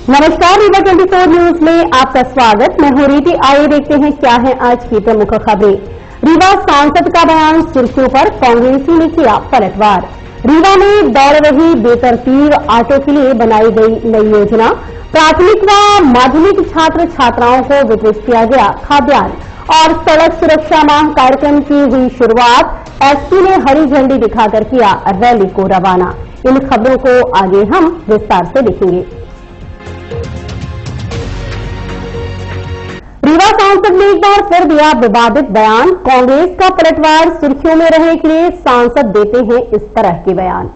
नमस्कार, रीवा 24 न्यूज में आपका स्वागत। मैं हूं रीति। आइए देखते हैं क्या है आज की प्रमुख खबरें। रीवा सांसद का बयान सुर्खियों पर, कांग्रेसी ने किया पलटवार। रीवा में दौड़ रही बेतरतीब ऑटो के लिए बनाई गई नई योजना। प्राथमिक व माध्यमिक छात्र छात्राओं को वितरित किया गया खाद्यान्न और सड़क सुरक्षा माह कार्यक्रम की हुई शुरुआत। एसपी ने हरी झंडी दिखाकर किया रैली को रवाना। इन खबरों को आगे हम विस्तार से देखेंगे। रीवा सांसद ने एक बार फिर दिया विवादित बयान। कांग्रेस का पलटवार, सुर्खियों में रहने के लिए सांसद देते हैं इस तरह के बयान।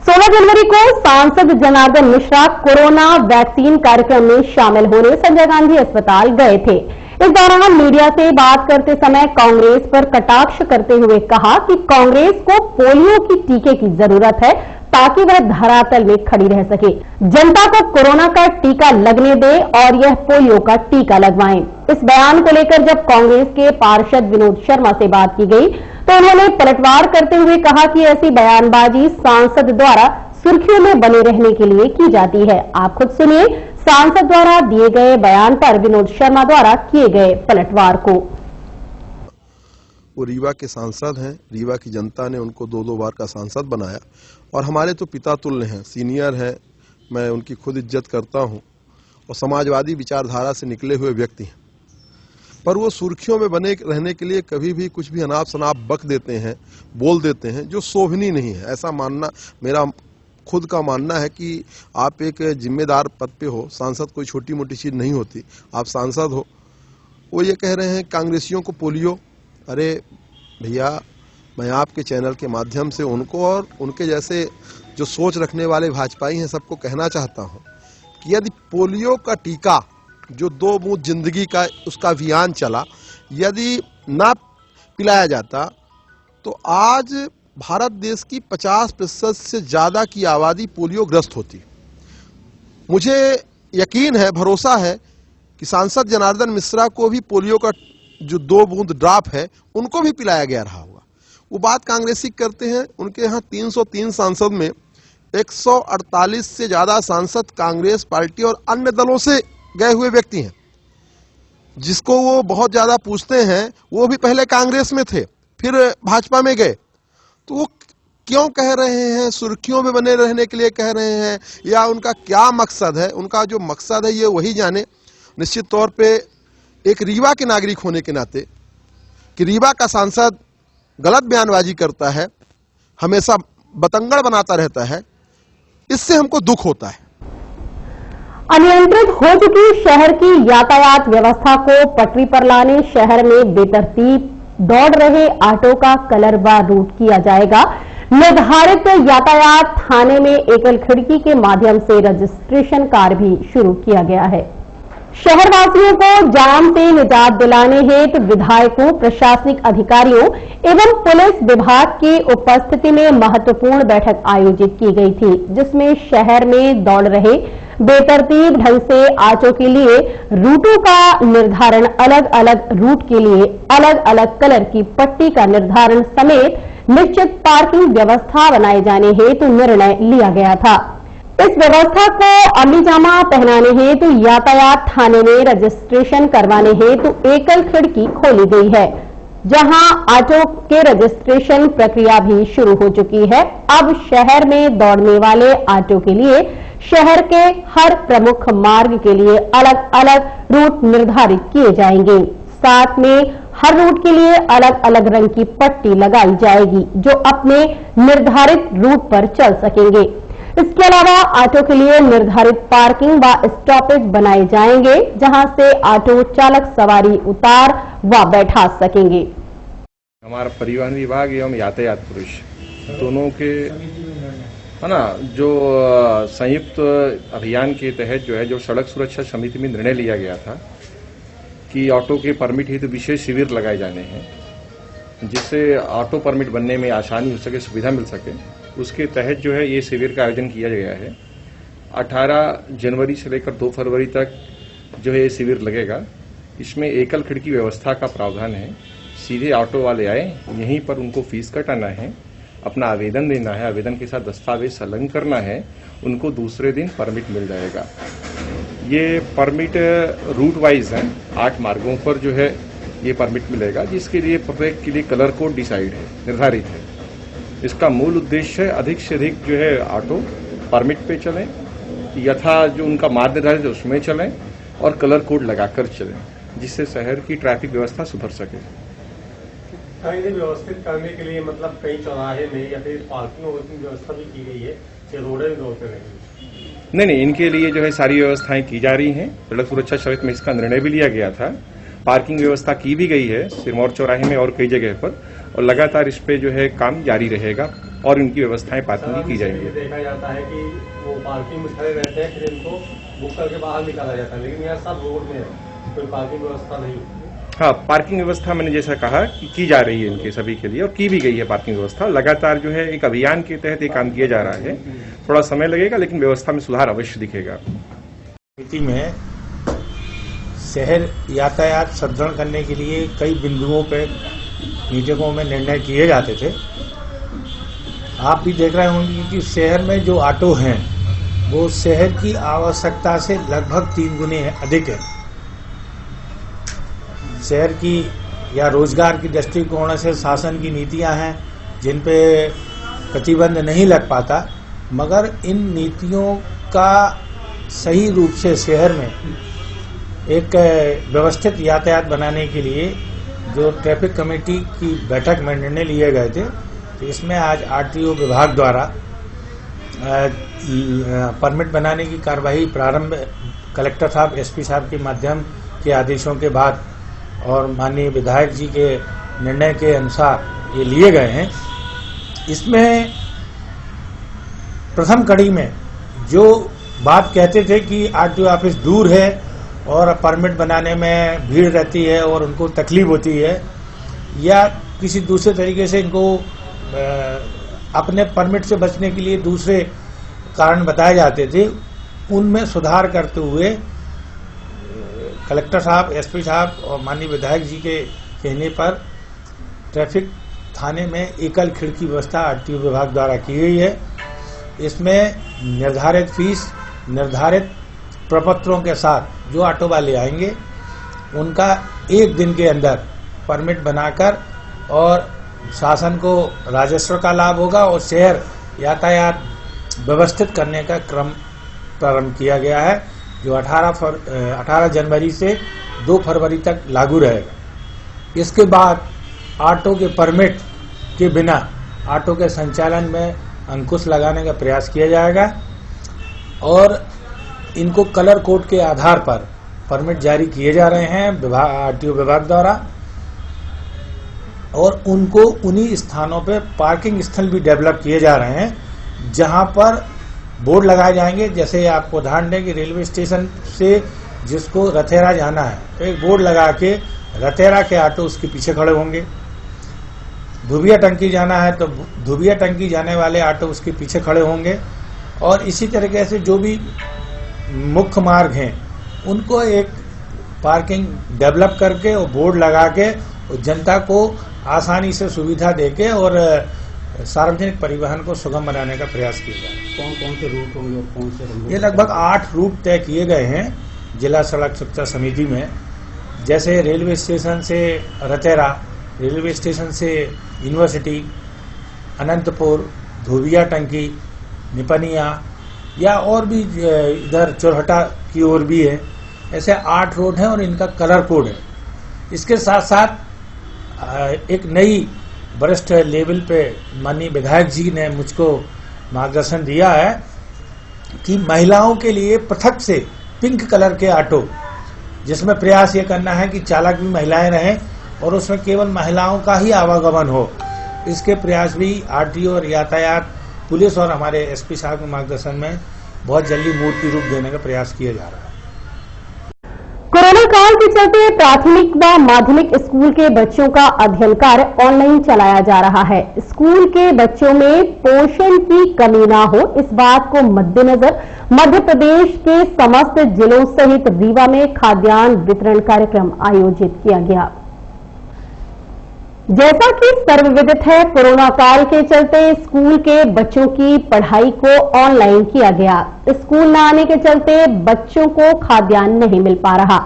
16 जनवरी को सांसद जनार्दन मिश्रा कोरोना वैक्सीन कार्यक्रम में शामिल होने संजय गांधी अस्पताल गए थे। इस दौरान मीडिया से बात करते समय कांग्रेस पर कटाक्ष करते हुए कहा कि कांग्रेस को पोलियो की टीके की जरूरत है ताकि वह धरातल में खड़ी रह सके। जनता को कोरोना का टीका लगने दे और यह पोलियो का टीका लगवाएं। इस बयान को लेकर जब कांग्रेस के पार्षद विनोद शर्मा से बात की गई तो उन्होंने पलटवार करते हुए कहा कि ऐसी बयानबाजी सांसद द्वारा सुर्खियों में बने रहने के लिए की जाती है। आप खुद सुनिए सांसद द्वारा दिए गए बयान पर विनोद शर्मा द्वारा किए गए पलटवार को। वो रीवा के सांसद हैं। रीवा की जनता ने उनको 2-2 बार का सांसद बनाया और हमारे तो पिता तुल्य हैं, सीनियर हैं। मैं उनकी खुद इज्जत करता हूं और समाजवादी विचारधारा से निकले हुए व्यक्ति हैं, पर वो सुर्खियों में बने रहने के लिए कभी भी कुछ भी अनाप शनाप बक देते हैं, बोल देते हैं, जो शोभनीय नहीं है। ऐसा मानना, मेरा खुद का मानना है कि आप एक जिम्मेदार पद पे हो। सांसद कोई छोटी मोटी चीज नहीं होती, आप सांसद हो। वो ये कह रहे हैं कांग्रेसियों को पोलियो। अरे भैया, मैं आपके चैनल के माध्यम से उनको और उनके जैसे जो सोच रखने वाले भाजपाई हैं सबको कहना चाहता हूं कि यदि पोलियो का टीका जो 2 बूंद जिंदगी का उसका अभियान चला, यदि ना पिलाया जाता तो आज भारत देश की 50% से ज्यादा की आबादी पोलियो ग्रस्त होती। मुझे यकीन है, भरोसा है कि सांसद जनार्दन मिश्रा को भी पोलियो का जो 2 बूंद ड्रॉप है उनको भी पिलाया गया रहा होगा। वो बात कांग्रेसी करते हैं। उनके यहाँ 303 सांसद में 148 से ज्यादा सांसद कांग्रेस पार्टी और अन्य दलों से गए हुए व्यक्ति हैं। जिसको वो बहुत ज्यादा पूछते हैं वो भी पहले कांग्रेस में थे, फिर भाजपा में गए। तो वो क्यों कह रहे हैं, सुर्खियों में बने रहने के लिए कह रहे हैं, या उनका क्या मकसद है? उनका जो मकसद है ये वही जाने। निश्चित तौर पे एक रीवा के नागरिक होने के नाते कि रीवा का सांसद गलत बयानबाजी करता है, हमेशा बतंगड़ बनाता रहता है, इससे हमको दुख होता है। अनियंत्रित हो चुकी शहर की यातायात व्यवस्था को पटरी पर लाने शहर में बेतरतीब दौड़ रहे ऑटो का कलर व रूट किया जाएगा। निर्धारित यातायात थाने में एकल खिड़की के माध्यम से रजिस्ट्रेशन कार्य भी शुरू किया गया है। शहरवासियों को जाम से निजात दिलाने हेतु विधायकों, प्रशासनिक अधिकारियों एवं पुलिस विभाग की उपस्थिति में महत्वपूर्ण बैठक आयोजित की गई थी, जिसमें शहर में दौड़ रहे बेतरतीब ढंग से ऑटो के लिए रूटों का निर्धारण, अलग अलग रूट के लिए अलग अलग कलर की पट्टी का निर्धारण समेत निश्चित पार्किंग व्यवस्था बनाए जाने हेतु निर्णय लिया गया था। इस व्यवस्था को अमली जामा पहनाने हेतु यातायात थाने में रजिस्ट्रेशन करवाने हेतु एकल खिड़की खोली गई है, जहां ऑटो के रजिस्ट्रेशन प्रक्रिया भी शुरू हो चुकी है। अब शहर में दौड़ने वाले ऑटो के लिए शहर के हर प्रमुख मार्ग के लिए अलग अलग रूट निर्धारित किए जाएंगे। साथ में हर रूट के लिए अलग अलग रंग की पट्टी लगाई जाएगी, जो अपने निर्धारित रूट पर चल सकेंगे। इसके अलावा ऑटो के लिए निर्धारित पार्किंग व स्टॉपेज बनाए जाएंगे, जहां से ऑटो चालक सवारी उतार व बैठा सकेंगे। हमारा परिवहन विभाग एवं यातायात पुलिस दोनों के है ना, जो संयुक्त अभियान के तहत जो है, जो सड़क सुरक्षा समिति में निर्णय लिया गया था कि ऑटो के परमिट हेतु विशेष शिविर लगाए जाने हैं, जिससे ऑटो परमिट बनने में आसानी हो सके, सुविधा मिल सके। उसके तहत जो है ये शिविर का आयोजन किया गया है। 18 जनवरी से लेकर 2 फरवरी तक जो है ये शिविर लगेगा। इसमें एकल खिड़की व्यवस्था का प्रावधान है। सीधे ऑटो वाले आए, यहीं पर उनको फीस कटाना है, अपना आवेदन देना है, आवेदन के साथ दस्तावेज संलग्न करना है, उनको दूसरे दिन परमिट मिल जाएगा। ये परमिट रूट वाइज है, 8 मार्गों पर जो है ये परमिट मिलेगा, जिसके लिए प्रत्येक के लिए कलर कोड डिसाइड है, निर्धारित है। इसका मूल उद्देश्य है अधिक से अधिक जो है ऑटो परमिट पे चलें, यथा जो उनका मार्ग निर्धारित है उसमें चलें और कलर कोड लगाकर चलें, जिससे शहर की ट्रैफिक व्यवस्था सुधर सके। इन्हें व्यवस्थित करने के लिए मतलब कई चौराहे में या फिर पार्किंग की व्यवस्था भी की गई है, या रोडें भी दौड़ते रहेंगे? नहीं, इनके लिए जो है सारी व्यवस्थाएं की जा रही हैं। सड़क सुरक्षा समिति में इसका निर्णय भी लिया गया था। पार्किंग व्यवस्था की भी गई है सिरमौर चौराहे में और कई जगह पर, और लगातार इस पे जो है काम जारी रहेगा और इनकी व्यवस्थाएं पार्किंग की जाएंगी। देखा जाता है कि वो पार्किंग में खड़े रहते हैं, फिर इनको बुक करके बाहर निकाला जाता है, लेकिन यहाँ सब रोड में है, कोई पार्किंग व्यवस्था नहीं। हाँ, पार्किंग व्यवस्था मैंने जैसा कहा कि की जा रही है इनके सभी के लिए, और की भी गई है पार्किंग व्यवस्था। लगातार जो है एक अभियान के तहत ये काम किया जा रहा है। थोड़ा समय लगेगा, लेकिन व्यवस्था में सुधार अवश्य दिखेगा। समिति में शहर यातायात सुदृढ़ करने के लिए कई बिंदुओं पे मीटिंगों में निर्णय किए जाते थे। आप भी देख रहे होंगे कि शहर में जो ऑटो हैं वो शहर की आवश्यकता से लगभग 3 गुने अधिक है। शहर की या रोजगार की दृष्टिकोण से शासन की नीतियां हैं जिन पे प्रतिबंध नहीं लग पाता, मगर इन नीतियों का सही रूप से शहर में एक व्यवस्थित यातायात बनाने के लिए जो ट्रैफिक कमेटी की बैठक में निर्णय लिए गए थे, तो इसमें आज आरटीओ विभाग द्वारा परमिट बनाने की कार्यवाही प्रारंभ कलेक्टर साहब, एसपी साहब के माध्यम के आदेशों के बाद और माननीय विधायक जी के निर्णय के अनुसार ये लिए गए हैं। इसमें प्रथम कड़ी में जो बात कहते थे कि आरटीओ ऑफिस दूर है और परमिट बनाने में भीड़ रहती है और उनको तकलीफ होती है, या किसी दूसरे तरीके से इनको अपने परमिट से बचने के लिए दूसरे कारण बताए जाते थे, उनमें सुधार करते हुए कलेक्टर साहब, एसपी साहब और माननीय विधायक जी के कहने पर ट्रैफिक थाने में एकल खिड़की व्यवस्था आरटीओ विभाग द्वारा की गई है। इसमें निर्धारित फीस, निर्धारित प्रपत्रों के साथ जो ऑटो वाले आएंगे उनका 1 दिन के अंदर परमिट बनाकर और शासन को राजस्व का लाभ होगा और शहर यातायात व्यवस्थित करने का क्रम प्रारंभ किया गया है, जो 18 जनवरी से 2 फरवरी तक लागू रहेगा। इसके बाद ऑटो के परमिट के बिना ऑटो के संचालन में अंकुश लगाने का प्रयास किया जाएगा और इनको कलर कोड के आधार पर परमिट जारी किए जा रहे हैं आरटीओ विभाग द्वारा, और उनको उन्हीं स्थानों पे पार्किंग स्थल भी डेवलप किए जा रहे हैं जहां पर बोर्ड लगाए जाएंगे। जैसे आपको उदाहरण दें कि रेलवे स्टेशन से जिसको रतेरा जाना है तो एक बोर्ड लगा के रतेरा के ऑटो उसके पीछे खड़े होंगे, धुबिया टंकी जाना है तो धुबिया टंकी जाने वाले ऑटो उसके पीछे खड़े होंगे, और इसी तरीके से जो भी मुख्य मार्ग हैं उनको एक पार्किंग डेवलप करके और बोर्ड लगा के और जनता को आसानी से सुविधा देके और सार्वजनिक परिवहन को सुगम बनाने का प्रयास किया जाए। कौन कौन से रूट होंगे और कौन से? ये लगभग 8 रूट तय किए गए हैं जिला सड़क सुरक्षा समिति में, जैसे रेलवे स्टेशन से रतेरा, रेलवे स्टेशन से यूनिवर्सिटी, अनंतपुर, धोबिया टंकी, निपनिया, या और भी इधर चौरहटा की ओर भी है। ऐसे 8 रोड हैं और इनका कलर कोड है। इसके साथ साथ एक नई वरिष्ठ लेवल पे माननीय विधायक जी ने मुझको मार्गदर्शन दिया है कि महिलाओं के लिए पृथक से पिंक कलर के ऑटो, जिसमें प्रयास ये करना है कि चालक भी महिलाएं रहें और उसमें केवल महिलाओं का ही आवागमन हो। इसके प्रयास भी आरटीओ और यातायात पुलिस और हमारे एसपी साहब के मार्गदर्शन में बहुत जल्दी मूर्ति रूप देने का प्रयास किया जा रहा है। कोरोना काल के चलते प्राथमिक व माध्यमिक स्कूल के बच्चों का अध्ययन कार्य ऑनलाइन चलाया जा रहा है। स्कूल के बच्चों में पोषण की कमी न हो, इस बात को मद्देनजर मध्य प्रदेश के समस्त जिलों सहित रीवा में खाद्यान्न वितरण कार्यक्रम आयोजित किया गया। जैसा कि सर्वविदित है, कोरोना काल के चलते स्कूल के बच्चों की पढ़ाई को ऑनलाइन किया गया। स्कूल न आने के चलते बच्चों को खाद्यान्न नहीं मिल पा रहा।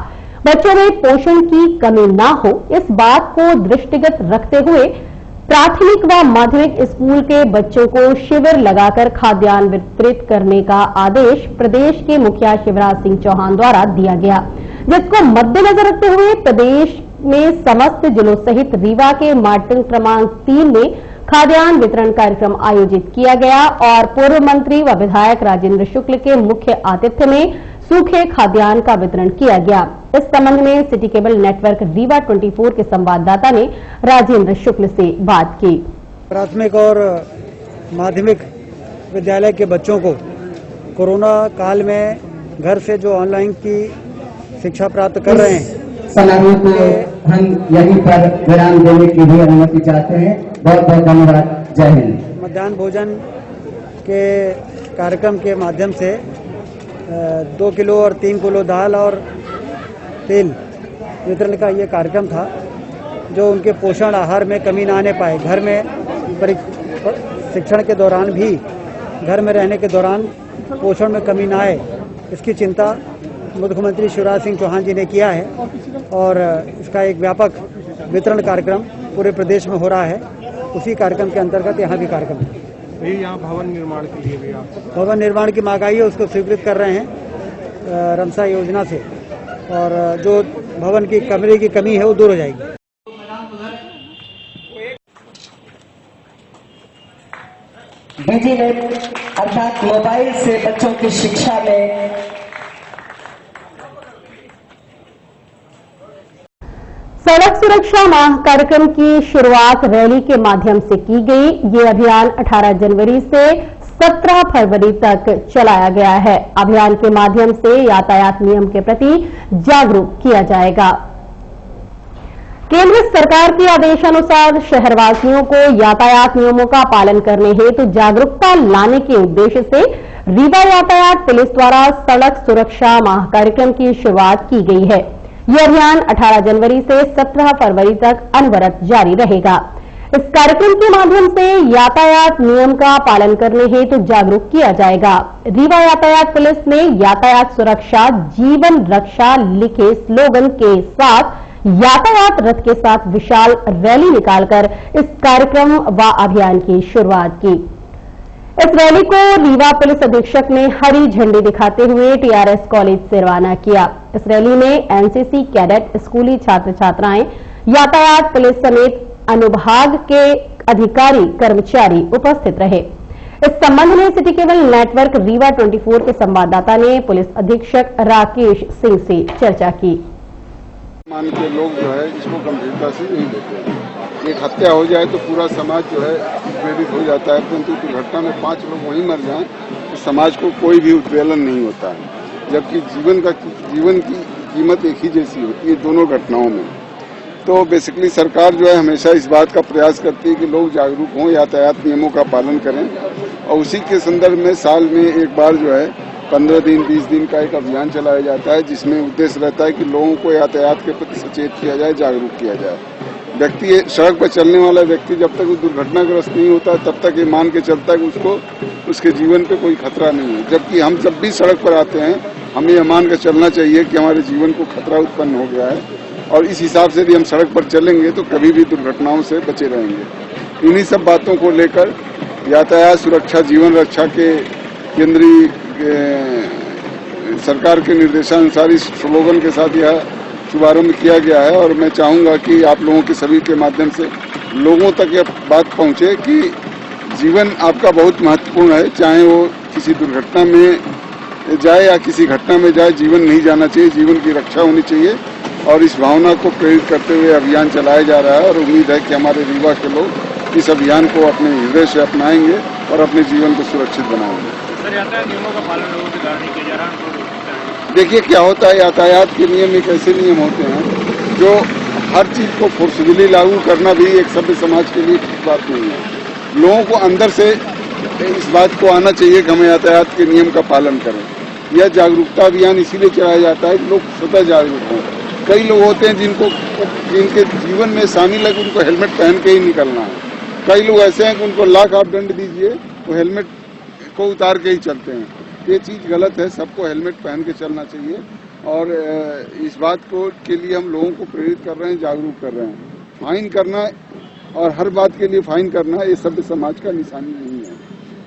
बच्चों में पोषण की कमी न हो, इस बात को दृष्टिगत रखते हुए प्राथमिक व माध्यमिक स्कूल के बच्चों को शिविर लगाकर खाद्यान्न वितरित करने का आदेश प्रदेश के मुखिया शिवराज सिंह चौहान द्वारा दिया गया, जिसको मद्देनजर रखते हुए प्रदेश में समस्त जिलों सहित रीवा के मार्टिन क्रमांक 3 में खाद्यान्न वितरण कार्यक्रम आयोजित किया गया और पूर्व मंत्री व विधायक राजेंद्र शुक्ल के मुख्य आतिथ्य में सूखे खाद्यान्न का वितरण किया गया। इस संबंध में सिटी केबल नेटवर्क रीवा 24 के संवाददाता ने राजेंद्र शुक्ल से बात की। प्राथमिक और माध्यमिक विद्यालय के बच्चों को कोरोना काल में घर से जो ऑनलाइन की शिक्षा प्राप्त कर रहे हैं, समारोह को हम यहीं पर विराम देने की भी अनुमति चाहते हैं। बहुत बहुत धन्यवाद। जय हिंद। मध्याह्न भोजन के कार्यक्रम के माध्यम से 2 किलो और 3 किलो दाल और तेल वितरण का ये कार्यक्रम था, जो उनके पोषण आहार में कमी न आने पाए। घर में शिक्षण के दौरान भी, घर में रहने के दौरान पोषण में कमी न आए, इसकी चिंता मुख्यमंत्री शिवराज सिंह चौहान जी ने किया है और इसका एक व्यापक वितरण कार्यक्रम पूरे प्रदेश में हो रहा है। उसी कार्यक्रम के अंतर्गत यहाँ भी कार्यक्रम है। यहाँ भवन निर्माण के लिए भी आप भवन निर्माण की मांग आई है, उसको स्वीकृत कर रहे हैं रमसा योजना से, और जो भवन की कमरे की कमी है वो दूर हो जाएगी। डिजिनेट अर्थात मोबाइल से बच्चों की शिक्षा में सड़क सुरक्षा माह कार्यक्रम की शुरुआत रैली के माध्यम से की गई। ये अभियान 18 जनवरी से 17 फरवरी तक चलाया गया है। अभियान के माध्यम से यातायात नियम के प्रति जागरूक किया जाएगा। केंद्र सरकार के आदेशानुसार शहरवासियों को यातायात नियमों का पालन करने हेतु जागरूकता लाने के उद्देश्य से रीवा यातायात पुलिस द्वारा सड़क सुरक्षा माह कार्यक्रम की शुरुआत की गई है। यह अभियान 18 जनवरी से 17 फरवरी तक अनवरत जारी रहेगा। इस कार्यक्रम के माध्यम से यातायात नियम का पालन करने हेतु जागरूक किया जाएगा। रीवा यातायात पुलिस ने यातायात सुरक्षा जीवन रक्षा लिखे स्लोगन के साथ यातायात रथ के साथ विशाल रैली निकालकर इस कार्यक्रम व अभियान की शुरुआत की। इस रैली को रीवा पुलिस अधीक्षक ने हरी झंडी दिखाते हुए टीआरएस कॉलेज से रवाना किया। इस रैली में एनसीसी कैडेट, स्कूली छात्र छात्राएं, यातायात पुलिस समेत अनुभाग के अधिकारी कर्मचारी उपस्थित रहे। इस संबंध में सिटी केबल नेटवर्क रीवा 24 के संवाददाता ने पुलिस अधीक्षक राकेश सिंह से चर्चा की। मान के लोग जो है इसको गंभीरता से नहीं लेते। एक हत्या हो जाए तो पूरा समाज जो है प्रेरित हो जाता है, परंतु दुर्घटना में 5 लोग वहीं मर जाएं तो समाज को कोई भी उद्वेलन नहीं होता है, जबकि जीवन की कीमत एक ही जैसी होती है दोनों घटनाओं में। तो बेसिकली सरकार जो है हमेशा इस बात का प्रयास करती है कि लोग जागरूक हों, यातायात नियमों का पालन करें, और उसी के संदर्भ में साल में एक बार जो है 15 दिन 20 दिन का एक अभियान चलाया जाता है, जिसमें उद्देश्य रहता है कि लोगों को यातायात के प्रति सचेत किया जाए, जागरूक किया जाए। व्यक्ति सड़क पर चलने वाला व्यक्ति जब तक वो दुर्घटनाग्रस्त नहीं होता तब तक ये मान के चलता है कि उसको उसके जीवन पे कोई खतरा नहीं है, जबकि हम जब भी सड़क पर आते हैं हमें यह मान कर चलना चाहिए कि हमारे जीवन को खतरा उत्पन्न हो गया है, और इस हिसाब से यदि हम सड़क पर चलेंगे तो कभी भी दुर्घटनाओं से बचे रहेंगे। इन्हीं सब बातों को लेकर यातायात सुरक्षा जीवन रक्षा के केंद्रीय सरकार के निर्देशानुसार इस स्लोगन के साथ यह शुभारंभ किया गया है, और मैं चाहूंगा कि आप लोगों के सभी के माध्यम से लोगों तक यह बात पहुंचे कि जीवन आपका बहुत महत्वपूर्ण है। चाहे वो किसी दुर्घटना में जाए या किसी घटना में जाए, जीवन नहीं जाना चाहिए, जीवन की रक्षा होनी चाहिए, और इस भावना को प्रेरित करते हुए अभियान चलाया जा रहा है। और उम्मीद है कि हमारे रीवा के लोग इस अभियान को अपने हृदय से अपनाएंगे और अपने जीवन को सुरक्षित बनाएंगे। सर, यातायात नियमों का पालन लोगों के द्वारा नहीं किया जा रहा। देखिए क्या होता है, यातायात के नियम एक ऐसे नियम होते हैं जो हर चीज को फोर्सफुली लागू करना भी एक सभ्य समाज के लिए ठीक बात नहीं है। लोगों को अंदर से इस बात को आना चाहिए कि हम यातायात के नियम का पालन करें। यह जागरूकता अभियान इसीलिए चलाया जाता है कि लोग स्वतः जागरूक हों। कई लोग होते हैं जिनके जीवन में शामिल है कि उनको हेलमेट पहन के ही निकलना है। कई लोग ऐसे हैं कि उनको लाख आप दंड दीजिए वो हेलमेट को उतार के ही चलते हैं। ये चीज गलत है, सबको हेलमेट पहन के चलना चाहिए और इस बात के लिए हम लोगों को प्रेरित कर रहे हैं, जागरूक कर रहे हैं। फाइन करना और हर बात के लिए फाइन करना ये सभ्य समाज का निशानी नहीं है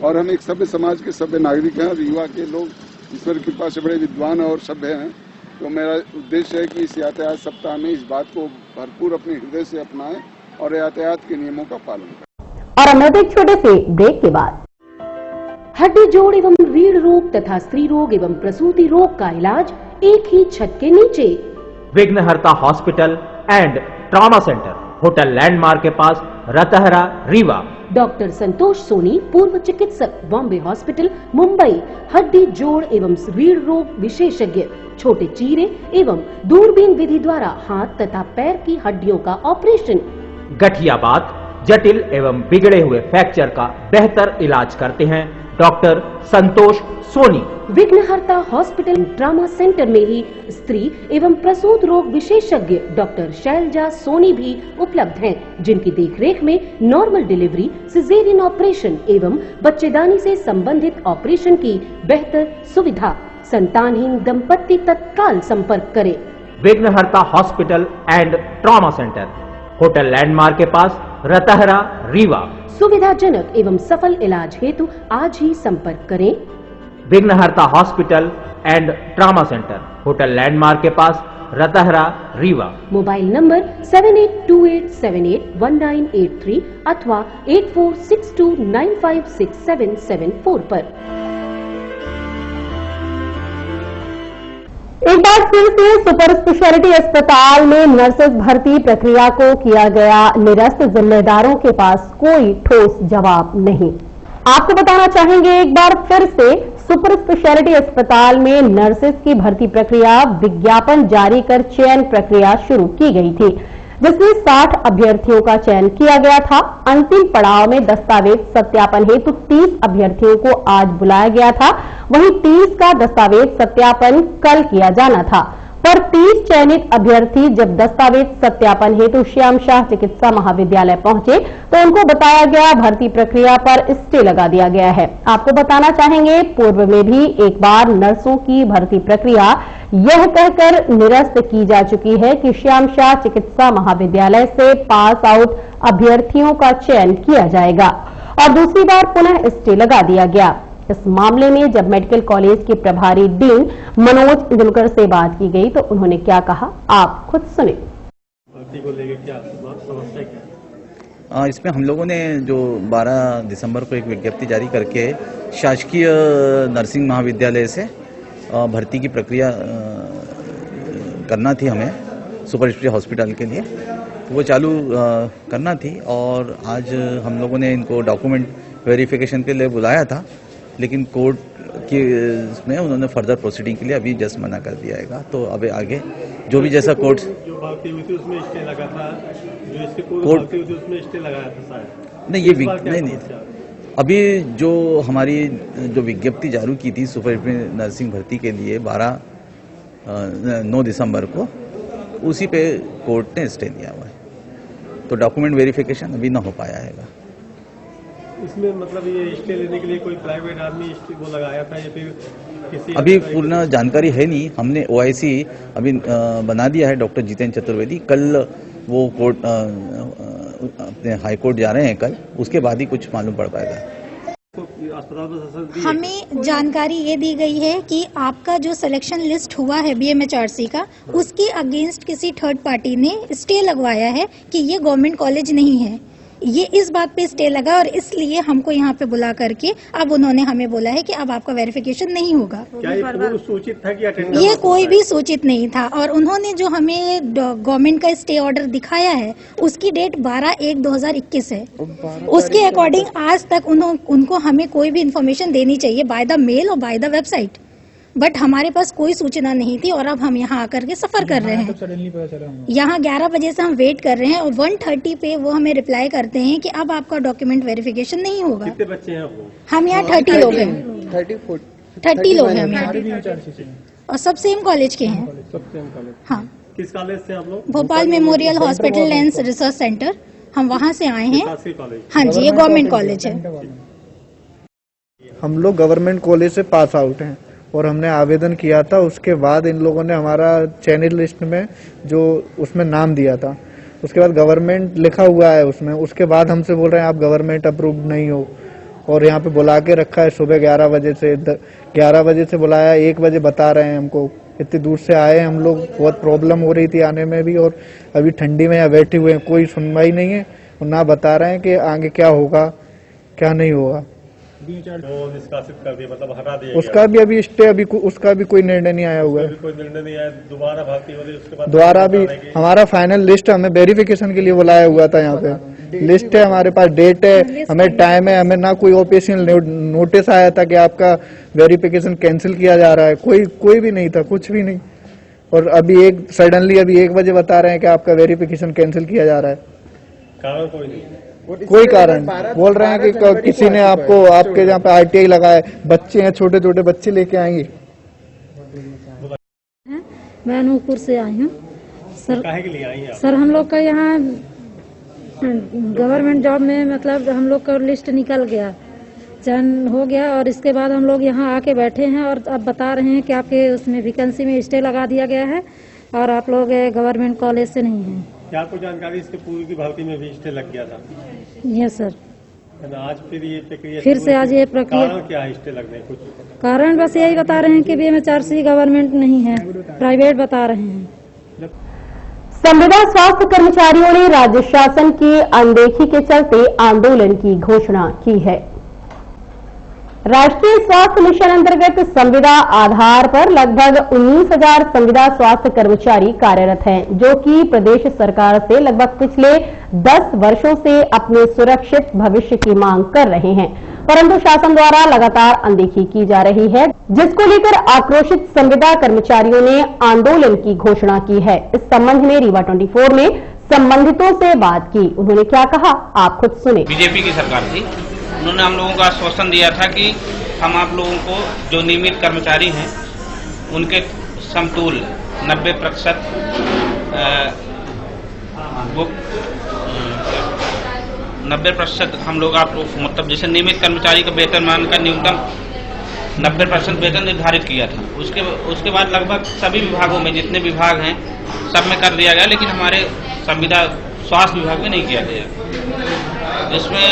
और हम एक सभ्य समाज के सभ्य नागरिक हैं और युवा के लोग ईश्वर की कृपा से बड़े विद्वान और सभ्य हैं। तो मेरा उद्देश्य है कि इस यातायात सप्ताह में इस बात को भरपूर अपने हृदय से अपनाएं और यातायात के नियमों का पालन करें। और हम एक छोटे से ब्रेक के बाद हड्डी जोड़ एवं रीढ़ रोग तथा स्त्री रोग एवं प्रसूति रोग का इलाज एक ही छत के नीचे। विघ्नहर्ता hospital and trauma centre, hotel landmark के पास, रतहरा, रीवा। डॉक्टर संतोष सोनी, पूर्व चिकित्सक, बॉम्बे हॉस्पिटल, मुंबई। हड्डी जोड़ एवं रीढ़ रोग विशेषज्ञ, छोटे चीरे एवं दूरबीन विधि द्वारा हाथ तथा पैर की हड्डियों का ऑपरेशन। गठियाबात, जटिल एवं बिगड़े हुए फ्रैक्चर का बेहतर इलाज करते हैं डॉक्टर संतोष सोनी। विघ्नहर्ता हॉस्पिटल ट्रॉमा सेंटर में ही स्त्री एवं प्रसूत रोग विशेषज्ञ डॉक्टर शैलजा सोनी भी उपलब्ध हैं, जिनकी देखरेख में नॉर्मल डिलीवरी, सिजेरियन ऑपरेशन एवं बच्चेदानी से संबंधित ऑपरेशन की बेहतर सुविधा। संतानहीन दंपत्ति तत्काल संपर्क करें। विघ्नहर्ता hospital and trauma centre, hotel landmark के पास, रतहरा, रीवा। सुविधाजनक एवं सफल इलाज हेतु आज ही संपर्क करें। विघ्नहर्ता hospital and trauma centre, hotel landmark के पास, रतहरा, रीवा। मोबाइल नंबर 7828781983 अथवा 8462956774 पर। एक बार फिर से सुपर स्पेशलिटी अस्पताल में नर्सेस भर्ती प्रक्रिया को किया गया निरस्त, जिम्मेदारों के पास कोई ठोस जवाब नहीं। आपको बताना चाहेंगे एक बार फिर से सुपर स्पेशलिटी अस्पताल में नर्सेस की भर्ती प्रक्रिया विज्ञापन जारी कर चयन प्रक्रिया शुरू की गई थी, जिसमें 60 अभ्यर्थियों का चयन किया गया था। अंतिम पड़ाव में दस्तावेज सत्यापन हेतु 30 अभ्यर्थियों को आज बुलाया गया था। वहीं 30 का दस्तावेज सत्यापन कल किया जाना था, पर 30 चयनित अभ्यर्थी जब दस्तावेज सत्यापन हेतु श्याम शाह चिकित्सा महाविद्यालय पहुंचे तो उनको बताया गया भर्ती प्रक्रिया पर स्टे लगा दिया गया है। आपको बताना चाहेंगे पूर्व में भी एक बार नर्सों की भर्ती प्रक्रिया यह कहकर निरस्त की जा चुकी है कि श्याम शाह चिकित्सा महाविद्यालय से पास आउट अभ्यर्थियों का चयन किया जाएगा और दूसरी बार पुनः स्टे लगा दिया गया। इस मामले में जब मेडिकल कॉलेज के प्रभारी डीन मनोज इंदुलकर से बात की गई तो उन्होंने क्या कहा, आप खुद सुने। भर्ती को लेकर क्या समस्या क्या? इसमें हम लोगों ने जो 12 दिसंबर को एक विज्ञप्ति जारी करके शासकीय नर्सिंग महाविद्यालय से भर्ती की प्रक्रिया करना थी हमें सुपर स्पेशलिटी हॉस्पिटल के लिए, तो वो चालू करना थी और आज हम लोगों ने इनको डॉक्यूमेंट वेरिफिकेशन के लिए बुलाया था, लेकिन कोर्ट की इसमें उन्होंने फर्दर प्रोसीडिंग के लिए अभी जस्ट मना कर दिया है। तो अब आगे जो भी जैसा कोर्ट जो भर्ती हुई थी उसमें स्टे लगा था, जो इसके कोर्ट भर्ती हुई थी उसमें स्टे लगाया था शायद। नहीं, नहीं अभी जो हमारी जो विज्ञप्ति जारी की थी सुपर नर्सिंग भर्ती के लिए 9 दिसंबर को, उसी पे कोर्ट ने स्टे दिया हुआ है, तो डॉक्यूमेंट वेरिफिकेशन अभी ना हो पाया है। इसमें मतलब ये स्टे लेने के लिए कोई प्राइवेट आदमी स्टे वो लगाया था या फिर किसी अभी पूर्ण जानकारी है नहीं। हमने OIC अभी बना दिया है डॉक्टर जितेंद्र चतुर्वेदी, कल वो कोर्ट अपने हाई कोर्ट जा रहे हैं कल, उसके बाद ही कुछ मालूम पड़ पाएगा। हमें जानकारी ये दी गई है कि आपका जो सिलेक्शन लिस्ट हुआ है BMHRC का, उसके अगेंस्ट किसी थर्ड पार्टी ने स्टे लगवाया है कि ये गवर्नमेंट कॉलेज नहीं है। ये इस बात पे स्टे लगा और इसलिए हमको यहाँ पे बुला करके अब उन्होंने हमें बोला है कि अब आपका वेरिफिकेशन नहीं होगा। क्या ये पूर्व सूचित था कि अटेंडेंस? ये कोई भी सूचित नहीं था और उन्होंने जो हमें गवर्नमेंट का स्टे ऑर्डर दिखाया है उसकी डेट 12/1/2021 है। उसके अकॉर्डिंग आज तक उनको हमें कोई भी इन्फॉर्मेशन देनी चाहिए बाय द मेल और बाय द वेबसाइट, बट हमारे पास कोई सूचना नहीं थी और अब हम यहाँ आकर के सफर कर रहे हैं। यहाँ 11 बजे से हम वेट कर रहे हैं और 1:30 पे वो हमें रिप्लाई करते हैं कि अब आपका डॉक्यूमेंट वेरिफिकेशन नहीं होगा। कितने बच्चे हैं वो? हम यहाँ 30 लोग हैं। 30 लोग हैं हम यहाँ और सब सेम कॉलेज के हैं। सब सेम कॉलेज। हाँ, किस कॉलेज से आप लोग? Bhopal memorial hospital lens research centre, हम वहाँ से आए हैं। कॉलेज? हाँ जी, ये गवर्नमेंट कॉलेज है। हम लोग गवर्नमेंट कॉलेज से पास आउट हैं और हमने आवेदन किया था। उसके बाद इन लोगों ने हमारा चयनित लिस्ट में जो उसमें नाम दिया था, उसके बाद गवर्नमेंट लिखा हुआ है उसमें, उसके बाद हमसे बोल रहे हैं आप गवर्नमेंट अप्रूव्ड नहीं हो। और यहाँ पे बुला के रखा है सुबह 11 बजे से, 11 बजे से बुलाया, 1 बजे बता रहे हैं हमको। इतनी दूर से आए हम लोग, बहुत प्रॉब्लम हो रही थी आने में भी, और अभी ठंडी में यहाँ बैठे हुए हैं, कोई सुनवाई नहीं है और ना बता रहे हैं कि आगे क्या होगा क्या नहीं होगा। निष्कासित कर दिया, मतलब हटा दिया। उसका भी अभी स्टे, अभी उसका भी कोई निर्णय नहीं आया हुआ है। कोई निर्णय नहीं आया, दोबारा भर्ती हो रही, उसके बाद दोबारा भी हमारा फाइनल लिस्ट हमें वेरिफिकेशन के लिए बुलाया हुआ था। यहाँ पे लिस्ट है हमारे पास, डेट है, हमें टाइम है, हमें ना कोई ऑफिशियल नोटिस आया था कि आपका वेरिफिकेशन कैंसिल किया जा रहा है, कोई भी नहीं था, कुछ भी नहीं। और अभी सडनली अभी 1 बजे बता रहे हैं कि आपका वेरिफिकेशन कैंसिल किया जा रहा है। कारण कोई नहीं, कोई कारण बोल रहे हैं कि किसी ने आपको, आपके यहाँ पे RTI लगाया, बच्चे हैं, छोटे छोटे बच्चे लेके आएंगे। मैं अनूपपुर से आई हूँ सर। काहे के लिए आई हैं? सर हम लोग का यहाँ गवर्नमेंट जॉब में मतलब हम लोग का लिस्ट निकल गया, चयन हो गया, और इसके बाद हम लोग यहाँ आके बैठे हैं और अब बता रहे हैं कि आपके उसमें वैकेंसी में स्टे लगा दिया गया है और आप लोग गवर्नमेंट कॉलेज से नहीं हैं। क्या आपको जानकारी, इसके पूर्व की भर्ती में भी स्टे लग गया था? Yes sir. आज फिर ये प्रक्रिया, फिर से आज ये प्रक्रिया, कारण क्या है स्टे लगने? कुछ कारण बस यही बता रहे हैं कि BMHRC गवर्नमेंट नहीं है, प्राइवेट बता रहे हैं। संविदा स्वास्थ्य कर्मचारियों ने राज्य शासन की अनदेखी के चलते आंदोलन की घोषणा की है। राष्ट्रीय स्वास्थ्य मिशन अंतर्गत संविदा आधार पर लगभग 19,000 संविदा स्वास्थ्य कर्मचारी कार्यरत हैं, जो कि प्रदेश सरकार से लगभग पिछले 10 वर्षों से अपने सुरक्षित भविष्य की मांग कर रहे हैं, परंतु शासन द्वारा लगातार अनदेखी की जा रही है, जिसको लेकर आक्रोशित संविदा कर्मचारियों ने आंदोलन की घोषणा की है। इस संबंध में रीवा 24 ने संबंधितों से बात की। उन्होंने क्या कहा, आप खुद सुने। बीजेपी की सरकार थी, उन्होंने हम लोगों को आश्वासन दिया था कि हम आप लोगों को जो नियमित कर्मचारी हैं उनके समतुल 90% वो 90% हम लोग आप मतलब जैसे नियमित कर्मचारी का वेतनमान का न्यूनतम 90% वेतन निर्धारित किया था। उसके बाद लगभग सभी विभागों में जितने विभाग हैं सब में कर दिया गया, लेकिन हमारे संविदा स्वास्थ्य विभाग में नहीं किया गया, जिसमें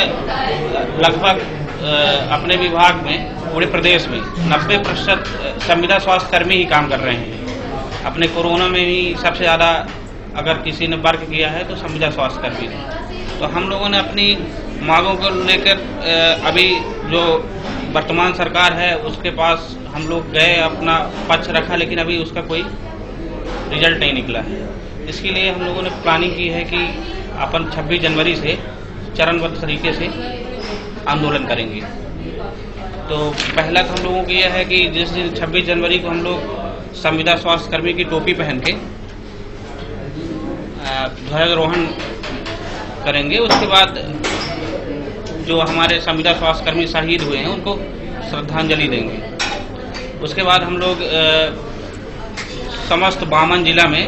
लगभग अपने विभाग में पूरे प्रदेश में 90% संविदा स्वास्थ्य कर्मी ही काम कर रहे हैं। अपने कोरोना में भी सबसे ज़्यादा अगर किसी ने वर्क किया है तो संविदा स्वास्थ्य कर्मी ने। तो हम लोगों ने अपनी मांगों को लेकर अभी जो वर्तमान सरकार है उसके पास हम लोग गए, अपना पक्ष रखा, लेकिन अभी उसका कोई रिजल्ट नहीं निकला है। इसके लिए हम लोगों ने प्लानिंग की है कि अपन 26 जनवरी से चरणबद्ध तरीके से आंदोलन करेंगे। तो पहला तो हम लोगों को यह है कि जिस दिन 26 जनवरी को हम लोग संविदा स्वास्थ्य कर्मी की टोपी पहन के ध्वजारोहण करेंगे। उसके बाद जो हमारे संविदा स्वास्थ्य कर्मी शहीद हुए हैं उनको श्रद्धांजलि देंगे। उसके बाद हम लोग समस्त 52 जिला में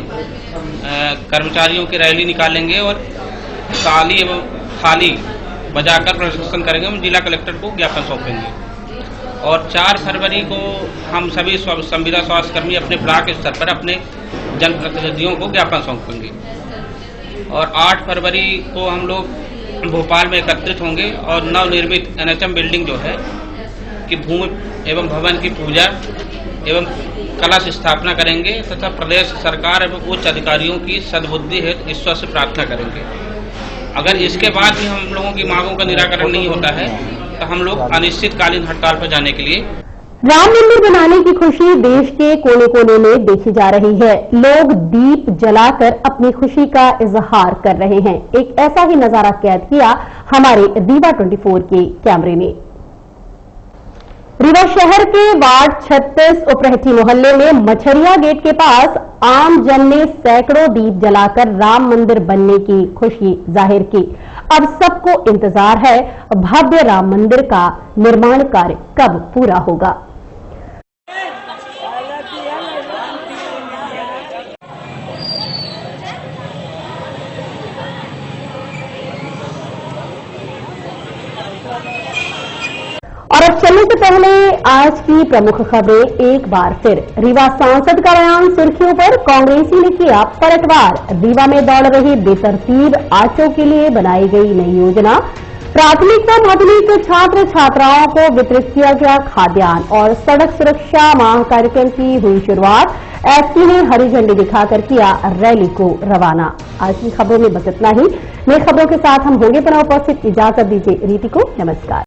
कर्मचारियों की रैली निकालेंगे और ताली एवं थाली बजाकर प्रदर्शन करेंगे। हम जिला कलेक्टर को ज्ञापन सौंपेंगे और 4 फरवरी को हम सभी संविदा स्वास्थ्य कर्मी अपने ब्लॉक स्तर पर अपने जनप्रतिनिधियों को ज्ञापन सौंपेंगे और 8 फरवरी को हम लोग भोपाल में एकत्रित होंगे और नवनिर्मित NHM बिल्डिंग जो है कि भूमि एवं भवन की पूजा एवं कलश स्थापना करेंगे तथा प्रदेश सरकार एवं उच्च अधिकारियों की सद्बुद्धि हेतु ईश्वर से प्रार्थना करेंगे। अगर इसके बाद भी हम लोगों की मांगों का निराकरण नहीं होता है तो हम लोग अनिश्चितकालीन हड़ताल पर जाने के लिए। राम मंदिर बनाने की खुशी देश के कोने कोने में देखी जा रही है। लोग दीप जलाकर अपनी खुशी का इजहार कर रहे हैं। एक ऐसा ही नजारा कैद किया हमारे रीवा 24 के कैमरे ने। रीवा शहर के वार्ड 36 उपरहटी मोहल्ले में मछरिया गेट के पास आम जन ने सैकड़ों दीप जलाकर राम मंदिर बनने की खुशी जाहिर की। अब सबको इंतजार है भव्य राम मंदिर का निर्माण कार्य कब पूरा होगा। चलने से पहले आज की प्रमुख खबरें एक बार फिर। रीवा सांसद का बयान सुर्खियों पर, कांग्रेसी ने किया पलटवार। रीवा में दौड़ रही बेतरतीब ऑटो के लिए बनाई गई नई योजना। प्राथमिक व माध्यमिक छात्र छात्राओं को वितरित किया गया खाद्यान्न और सड़क सुरक्षा माह कार्यक्रम की हुई शुरुआत। एसपी ने हरी झंडी दिखाकर किया रैली को रवाना। आज की खबरों में बस इतना ही। नई खबरों के साथ हम होंगे पुनः उपस्थित। इजाजत दीजिए रीति को। नमस्कार।